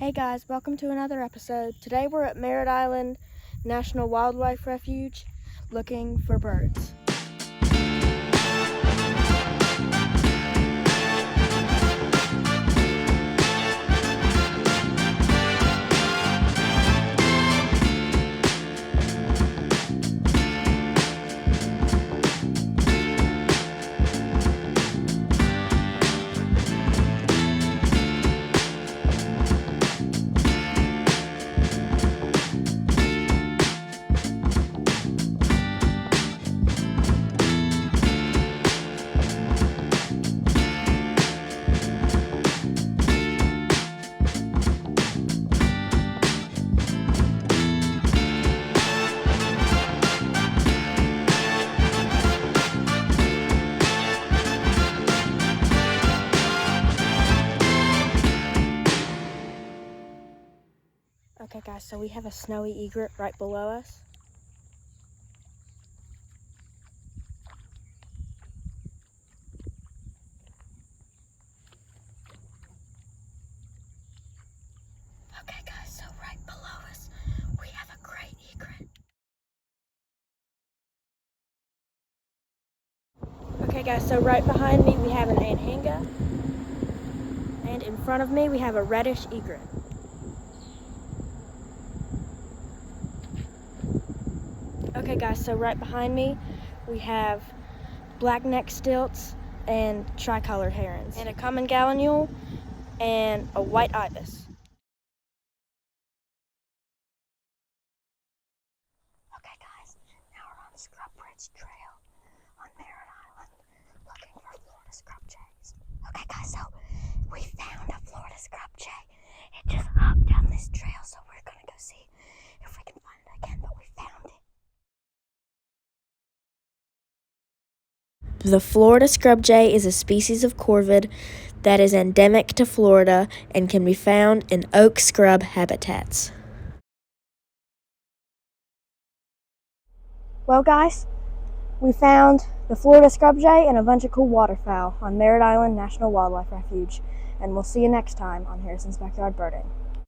Hey guys, welcome to another episode. Today we're at Merritt Island National Wildlife Refuge looking for birds. Okay guys, so we have a snowy egret right below us. Okay guys, so right below us, we have a great egret. Okay guys, so right behind me we have an anhinga. And in front of me we have a reddish egret. Okay guys, so right behind me we have black-necked stilts and tricolored herons, and a common gallinule and a white ibis. Okay guys, now we're on Scrub Bridge Trail on Merritt Island looking for Florida scrub jays. Okay guys, so we found a Florida scrub jay. It just hopped down this trail, so we're gonna go see if we can find it again, but we found it. The Florida scrub jay is a species of corvid that is endemic to Florida and can be found in oak scrub habitats. Well guys, we found the Florida scrub jay and a bunch of cool waterfowl on Merritt Island National Wildlife Refuge, and we'll see you next time on Harrison's Backyard Birding.